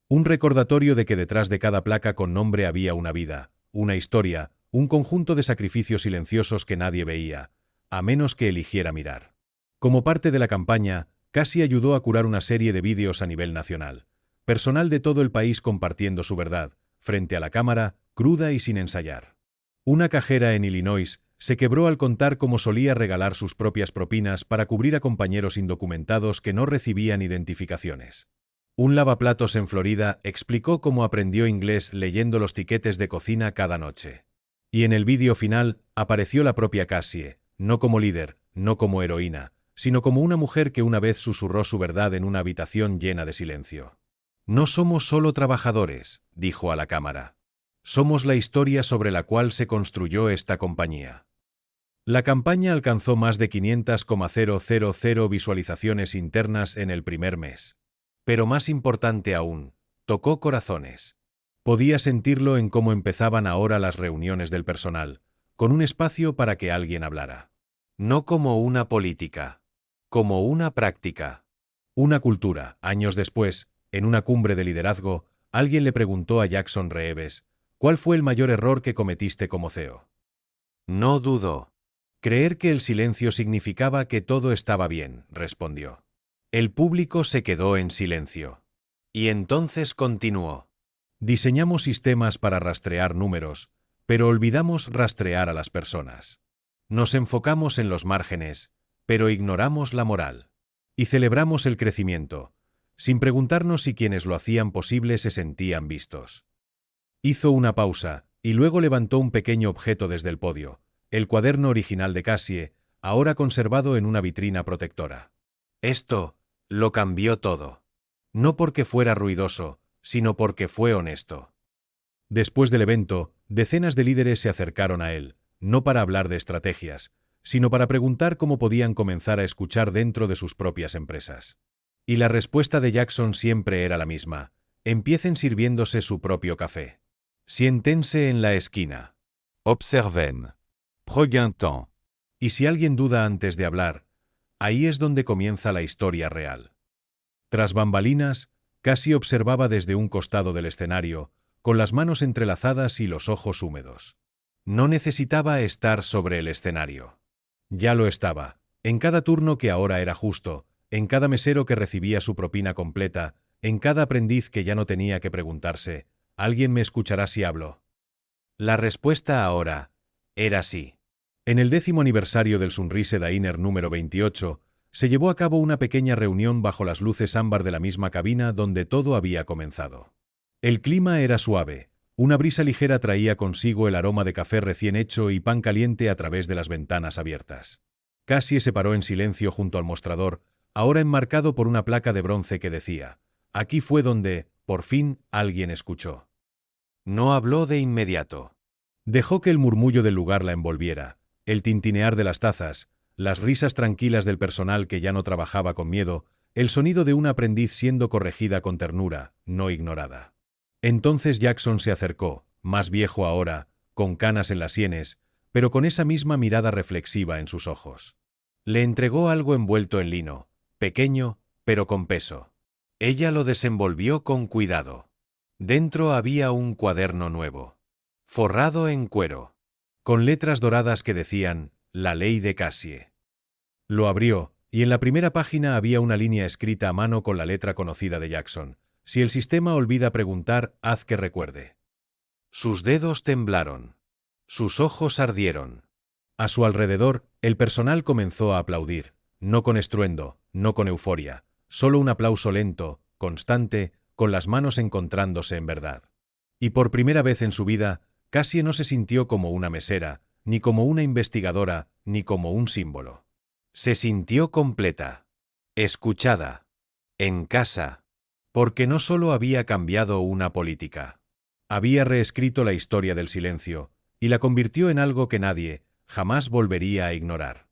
Un recordatorio de que detrás de cada placa con nombre había una vida, una historia, un conjunto de sacrificios silenciosos que nadie veía, a menos que eligiera mirar. Como parte de la campaña, Cassie ayudó a curar una serie de vídeos a nivel nacional. Personal de todo el país compartiendo su verdad, frente a la cámara, cruda y sin ensayar. Una cajera en Illinois se quebró al contar cómo solía regalar sus propias propinas para cubrir a compañeros indocumentados que no recibían identificaciones. Un lavaplatos en Florida explicó cómo aprendió inglés leyendo los tiquetes de cocina cada noche. Y en el vídeo final apareció la propia Cassie, no como líder, no como heroína, sino como una mujer que una vez susurró su verdad en una habitación llena de silencio. No somos solo trabajadores, dijo a la cámara. Somos la historia sobre la cual se construyó esta compañía. La campaña alcanzó más de 500,000 visualizaciones internas en el primer mes. Pero más importante aún, tocó corazones. Podía sentirlo en cómo empezaban ahora las reuniones del personal, con un espacio para que alguien hablara. No como una política, como una práctica. Una cultura. Años después, en una cumbre de liderazgo, alguien le preguntó a Jackson Reeves, ¿cuál fue el mayor error que cometiste como CEO? No dudó. Creer que el silencio significaba que todo estaba bien, respondió. El público se quedó en silencio. Y entonces continuó. Diseñamos sistemas para rastrear números, pero olvidamos rastrear a las personas. Nos enfocamos en los márgenes, pero ignoramos la moral. Y celebramos el crecimiento, sin preguntarnos si quienes lo hacían posible se sentían vistos. Hizo una pausa, y luego levantó un pequeño objeto desde el podio, el cuaderno original de Cassie, ahora conservado en una vitrina protectora. Esto lo cambió todo. No porque fuera ruidoso, sino porque fue honesto. Después del evento, decenas de líderes se acercaron a él, no para hablar de estrategias, sino para preguntar cómo podían comenzar a escuchar dentro de sus propias empresas. Y la respuesta de Jackson siempre era la misma: empiecen sirviéndose su propio café. Siéntense en la esquina. Observen. Prenez un temps. Y si alguien duda antes de hablar, ahí es donde comienza la historia real. Tras bambalinas, Cassie observaba desde un costado del escenario, con las manos entrelazadas y los ojos húmedos. No necesitaba estar sobre el escenario. Ya lo estaba, en cada turno que ahora era justo, en cada mesero que recibía su propina completa, en cada aprendiz que ya no tenía que preguntarse, ¿alguien me escuchará si hablo? La respuesta ahora era sí. En el 10º aniversario del Sunrise Diner número 28, se llevó a cabo una pequeña reunión bajo las luces ámbar de la misma cabina donde todo había comenzado. El clima era suave, una brisa ligera traía consigo el aroma de café recién hecho y pan caliente a través de las ventanas abiertas. Cassie se paró en silencio junto al mostrador, ahora enmarcado por una placa de bronce que decía: aquí fue donde, por fin, alguien escuchó. No habló de inmediato. Dejó que el murmullo del lugar la envolviera, el tintinear de las tazas, las risas tranquilas del personal que ya no trabajaba con miedo, el sonido de un aprendiz siendo corregida con ternura, no ignorada. Entonces Jackson se acercó, más viejo ahora, con canas en las sienes, pero con esa misma mirada reflexiva en sus ojos. Le entregó algo envuelto en lino, pequeño, pero con peso. Ella lo desenvolvió con cuidado. Dentro había un cuaderno nuevo, forrado en cuero, con letras doradas que decían: La ley de Cassie. Lo abrió, y en la primera página había una línea escrita a mano con la letra conocida de Jackson: si el sistema olvida preguntar, haz que recuerde. Sus dedos temblaron. Sus ojos ardieron. A su alrededor, el personal comenzó a aplaudir, no con estruendo, no con euforia, solo un aplauso lento, constante, con las manos encontrándose en verdad. Y por primera vez en su vida, Cassie no se sintió como una mesera, ni como una investigadora, ni como un símbolo. Se sintió completa, escuchada, en casa, porque no solo había cambiado una política, había reescrito la historia del silencio, y la convirtió en algo que nadie jamás volvería a ignorar.